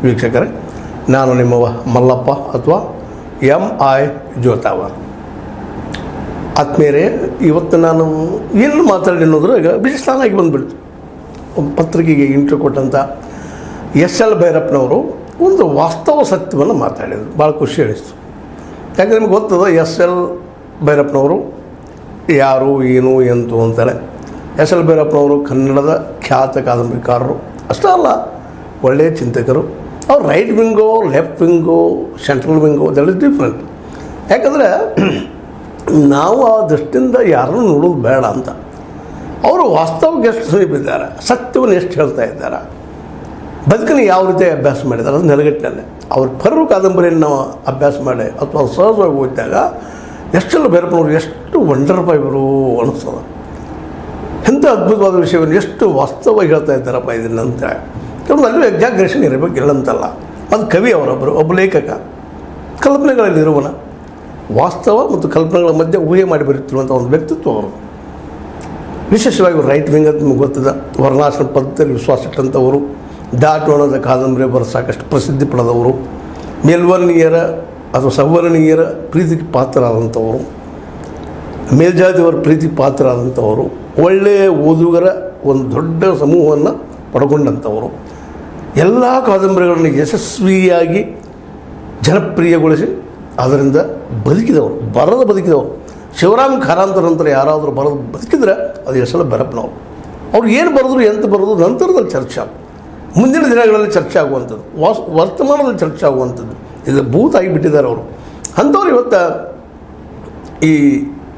ವೀಕ್ಷಕರೇ, ನಾನು ನಿಮ್ಮವ ಮಲ್ಲಪ್ಪ ಅಥವಾ MI ಜೋತಾವ. ಆತ್ಮೀಯರೇ, ಇವತ್ತು ನಾನು ಏನು ಮಾತಾಡಿ ಅನ್ನೋದ್ರಾಗ ಬಿಸಿಸ್ತಾನಾಗಿ ಬಂದುಬಿಡ್ತು. ಒಂದು ಪತ್ರಿಕೆಗೆ ಇಂಟರ್ವ್ಯೂ ಕೊಟ್ಟಂಥ SL ಭೈರಪ್ಪನವರು ಒಂದು ವಾಸ್ತವ ಸತ್ಯವನ್ನು ಮಾತಾಡಿದರು. ಭಾಳ ಖುಷಿ ಅನಿಸ್ತು. ಯಾಕಂದರೆ ನಿಮ್ಗೆ ಗೊತ್ತದ SL ಭೈರಪ್ಪನವರು ಯಾರು, ಏನು, ಎಂತು ಅಂತಾರೆ. SL ಭೈರಪ್ಪನವರು ಕನ್ನಡದ ಖ್ಯಾತ ಕಾದಂಬರಿಕಾರರು ಅಷ್ಟೇ ಅಲ್ಲ, ಒಳ್ಳೆಯ ಚಿಂತಕರು. ಅವ್ರು ರೈಟ್ ವಿಂಗೋ, ಲೆಫ್ಟ್ ವಿಂಗೋ, ಸೆಂಟ್ರಲ್ ವಿಂಗೋ, ದಟ್ ಇಸ್ ಡಿಫ್ರೆಂಟ್. ಯಾಕಂದರೆ ನಾವು ಆ ದೃಷ್ಟಿಯಿಂದ ಯಾರನ್ನು ನೋಡೋದು ಬೇಡ ಅಂತ. ಅವರು ವಾಸ್ತವಕ್ಕೆ ಎಷ್ಟು ಸಮೀಪಿದ್ದಾರೆ, ಸತ್ಯವನ್ನು ಎಷ್ಟು ಹೇಳ್ತಾ ಇದ್ದಾರೆ, ಬದುಕನ್ನು ಯಾವ ರೀತಿ ಅಭ್ಯಾಸ ಮಾಡಿದ್ದಾರೆ ಅದು ನೆಲಗಟ್ಟಿನಲ್ಲಿ. ಅವ್ರ ಪರ್ವ ಕಾದಂಬರಿಯನ್ನು ನಾವು ಅಭ್ಯಾಸ ಮಾಡಿ ಅಥವಾ ಸಹಜವಾಗಿ ಓದಿದಾಗ ಎಷ್ಟೆಲ್ಲ ಭೈರಪ್ಪನವರು ಎಷ್ಟು ವಂಡರ್ಫುಲ್ ಇವರು ಅನಿಸ್ತದೆ. ಎಂಥ ಅದ್ಭುತವಾದ ವಿಷಯವನ್ನು ಎಷ್ಟು ವಾಸ್ತವವಾಗಿ ಹೇಳ್ತಾ ಇದ್ದಾರಪ್ಪ ಇದನ್ನಂತ. ಕೆಲವೊಂದು ಅಲ್ಲೂ ಎಕ್ಸಾಗ್ರೇಷನ್ ಇರಬೇಕು, ಇಲ್ಲಂತಲ್ಲ. ಅದು ಕವಿ ಒಬ್ಬ ಲೇಖಕ ಕಲ್ಪನೆಗಳಲ್ಲಿರುವನ ವಾಸ್ತವ ಮತ್ತು ಕಲ್ಪನೆಗಳ ಮಧ್ಯೆ ಊಹೆ ಮಾಡಿ ಬರುತ್ತಿರುವಂಥ ಒಂದು ವ್ಯಕ್ತಿತ್ವ ಅವರು. ವಿಶೇಷವಾಗಿ ರೈಟ್ ವಿಂಗ್ ಅಂತ ನಿಮಗೆ ಗೊತ್ತದ. ವರ್ಣಾಶ್ರಮ ಪದ್ಧತಿಯಲ್ಲಿ ವಿಶ್ವಾಸ ಇಟ್ಟಂಥವರು, ದಾಟೋಣದ ಕಾದಂಬರಿ ಬರೋ ಸಾಕಷ್ಟು ಪ್ರಸಿದ್ಧಿ ಪಡೆದವರು, ಮೇಲ್ವರ್ಣೀಯರ ಅಥವಾ ಸವರ್ಣೀಯರ ಪ್ರೀತಿಗೆ ಪಾತ್ರರಾದಂಥವರು, ಮೇಲ್ಜಾತಿಯವರ ಪ್ರೀತಿಗೆ ಪಾತ್ರರಾದಂಥವರು, ಒಳ್ಳೆಯ ಓದುಗರ ಒಂದು ದೊಡ್ಡ ಸಮೂಹವನ್ನು ಪಡ್ಕೊಂಡಂಥವರು, ಎಲ್ಲ ಕಾದಂಬರಿಗಳನ್ನು ಯಶಸ್ವಿಯಾಗಿ ಜನಪ್ರಿಯಗೊಳಿಸಿ ಅದರಿಂದ ಬದುಕಿದವರು, ಬದುಕಿದವರು. ಶಿವರಾಮ್ ಕಾರಂತರ ನಂತರ ಯಾರಾದರೂ ಬರೆದು ಬದುಕಿದ್ರೆ ಅದು SL ಭೈರಪ್ಪನವರು. ಅವ್ರು ಏನು ಬರೆದ್ರು, ಎಂತ ಬರೆದು ನಂತರದಲ್ಲಿ ಚರ್ಚೆ ಆಗ, ಮುಂದಿನ ದಿನಗಳಲ್ಲಿ ಚರ್ಚೆ ಆಗುವಂಥದ್ದು, ವರ್ತಮಾನದಲ್ಲಿ ಚರ್ಚೆ ಆಗುವಂಥದ್ದು. ಇದು ಭೂತ ಆಗಿಬಿಟ್ಟಿದ್ದಾರೆ ಅವರು. ಅಂಥವ್ರು ಇವತ್ತು ಈ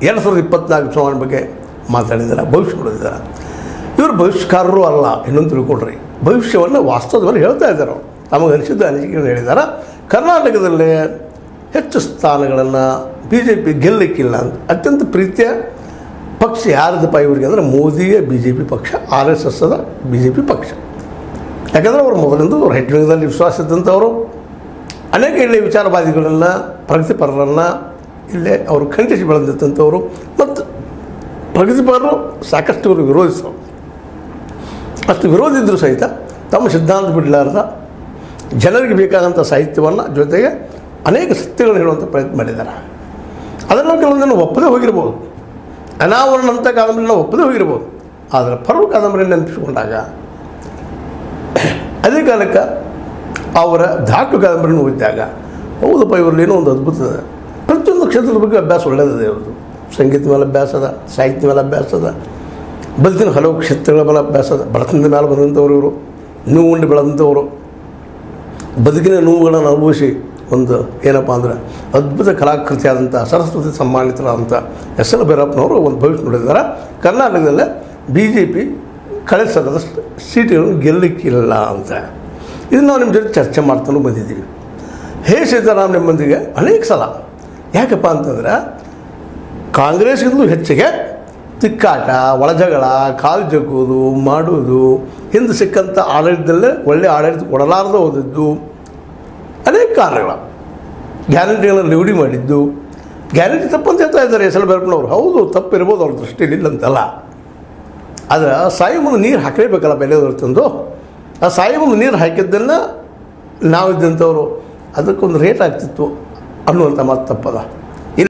2024 ಚುನಾವಣೆ ಬಗ್ಗೆ ಮಾತಾಡಿದ್ದಾರೆ, ಭವಿಷ್ಯ ನೋಡಿದ್ದಾರೆ. ಇವರು ಭವಿಷ್ಯಕಾರರು ಅಲ್ಲ, ಇನ್ನೊಂದು ತಿಳ್ಕೊಳ್ರಿ. ಭವಿಷ್ಯವನ್ನು ವಾಸ್ತವದ ಮೇಲೆ ಹೇಳ್ತಾ ಇದ್ದಾರೆ. ಅವರು ತಮಗೆ ಅನಿಸಿದ್ದ ಅನಿಸಿಕೆಯನ್ನು ಹೇಳಿದ್ದಾರೆ. ಕರ್ನಾಟಕದಲ್ಲೇ ಹೆಚ್ಚು ಸ್ಥಾನಗಳನ್ನು BJP ಗೆಲ್ಲಕ್ಕಿಲ್ಲ ಅಂತ ಅತ್ಯಂತ ಪ್ರೀತಿಯ ಪಕ್ಷ ಯಾರದಪ್ಪ ಇವರಿಗೆ ಅಂದರೆ ಮೋದಿಯ BJP ಪಕ್ಷ, RSSದ BJP ಪಕ್ಷ. ಯಾಕಂದರೆ ಅವರು ಮೊದಲಿಂದ ರೈಟ್ ವಿಂಗದಲ್ಲಿ ವಿಶ್ವಾಸ ಇದ್ದಂಥವರು. ಅನೇಕ ಇಲ್ಲಿ ವಿಚಾರವಾದಿಗಳನ್ನು, ಪ್ರಗತಿಪರರನ್ನು ಇಲ್ಲೇ ಅವರು ಖಂಡಿಸಿ ಬೆಳೆದಿದ್ದಂಥವರು. ಮತ್ತು ಪ್ರಗತಿಪರರು ಸಾಕಷ್ಟು ಇವರು ವಿರೋಧಿಸೋರು. ಅಷ್ಟು ವಿರೋಧಿದ್ದರೂ ಸಹಿತ ತಮ್ಮ ಸಿದ್ಧಾಂತ ಬಿಡಲಾರ್ದ ಜನರಿಗೆ ಬೇಕಾದಂಥ ಸಾಹಿತ್ಯವನ್ನು ಜೊತೆಗೆ ಅನೇಕ ಸತ್ಯಗಳನ್ನು ಹೇಳುವಂಥ ಪ್ರಯತ್ನ ಮಾಡಿದ್ದಾರೆ. ಅದನ್ನು ಕೆಲವೊಂದನ್ನು ಒಪ್ಪದೇ ಹೋಗಿರ್ಬೋದು. ಅನಾವರಣ ಅಂತ ಕಾದಂಬರಿಯನ್ನು ಒಪ್ಪದೇ ಹೋಗಿರ್ಬೋದು. ಆದರೆ ಪರ್ವ ಕಾದಂಬರಿಯನ್ನು ನೆನಪಿಸಿಕೊಂಡಾಗ ಅದೇ ಕಾಲಕ್ಕೆ ಅವರ ಧಾಟು ಕಾದಂಬರಿಯನ್ನು ಓದಿದಾಗ ಹೌದಪ್ಪ, ಇವರಲ್ಲಿ ಏನೋ ಒಂದು ಅದ್ಭುತ ಇದೆ. ಪ್ರತಿಯೊಂದು ಕ್ಷೇತ್ರದ ಬಗ್ಗೆ ಅಭ್ಯಾಸ ಒಳ್ಳೆಯದಿದೆ. ಇವ್ರದ್ದು ಸಂಗೀತ ಮೇಲೆ ಅಭ್ಯಾಸ ಅದ, ಸಾಹಿತ್ಯ ಮೇಲೆ ಅಭ್ಯಾಸ ಅದ, ಬದುಕಿನ ಹಲವು ಕ್ಷೇತ್ರಗಳ ಮೇಲೆ ಅಭ್ಯಾಸ ಅದ. ಬಡತನದ ಮೇಲೆ ಬಂದಂಥವ್ರು ಇವರು, ನೋವು ಉಂಡು ಬೆಳೆದಂಥವರು, ಬದುಕಿನ ನೋವುಗಳನ್ನು ಅನುಭವಿಸಿ ಒಂದು ಏನಪ್ಪ ಅಂದರೆ ಅದ್ಭುತ ಕಲಾಕೃತಿಯಾದಂಥ ಸರಸ್ವತಿ ಸಮ್ಮಾನಿತರಾದಂಥ SL ಭೈರಪ್ಪನವರು ಒಂದು ಭವಿಷ್ಯ ನೋಡಿದ್ದಾರೆ. ಕರ್ನಾಟಕದಲ್ಲೇ BJP ಕಳೆದ ಸಲದ ಸೀಟುಗಳನ್ನು ಗೆಲ್ಲಕ್ಕಿಲ್ಲ ಅಂತ. ಇದನ್ನು ನಾವು ನಿಮ್ಮ ಜೊತೆ ಚರ್ಚೆ ಮಾಡ್ತಾನೂ ಬಂದಿದ್ದೀವಿ. ಸೀತಾರಾಮ್ ನಿಮ್ಮೊಂದಿಗೆ ಅನೇಕ ಸಲ. ಯಾಕಪ್ಪ ಅಂತಂದರೆ ಕಾಂಗ್ರೆಸ್ಗಿಂತಲೂ ಹೆಚ್ಚಿಗೆ ತಿಕ್ಕಾಟ, ಒಳಜಗಳ, ಕಾಲು ಜಗ್ಗೋದು ಮಾಡೋದು, ಹಿಂದೆ ಸಿಕ್ಕಂಥ ಆಡಳಿತದಲ್ಲೇ ಒಳ್ಳೆಯ ಆಡಳಿತ ಕೊಡಲಾರದೆ ಹೋದದ್ದು, ಅನೇಕ ಕಾರಣಗಳು. ಗ್ಯಾರಂಟಿಗಳನ್ನು ನಿಗದಿ ಮಾಡಿದ್ದು, ಗ್ಯಾರಂಟಿ ತಪ್ಪಂತ ಹೇಳ್ತಾ ಇದ್ದಾರೆ SL ಭೈರಪ್ಪನವರು. ಹೌದು, ತಪ್ಪಿರ್ಬೋದು ಅವ್ರ ದೃಷ್ಟಿಯಲ್ಲಿ, ಇಲ್ಲಂತಲ್ಲ. ಆದರೆ ಸಾಯಿ ಮುಂದೆ ನೀರು ಹಾಕಲೇಬೇಕಲ್ಲ ಬೆಲೆಯವರು ತಂದು. ಆ ಸಾಯಿ ಮುಂದೆ ನೀರು ಹಾಕಿದ್ದನ್ನು ನಾವಿದ್ದಂಥವ್ರು ಅದಕ್ಕೊಂದು ರೇಟ್ ಆಗ್ತಿತ್ತು ಅನ್ನುವಂಥ ಮಾತು ತಪ್ಪದ.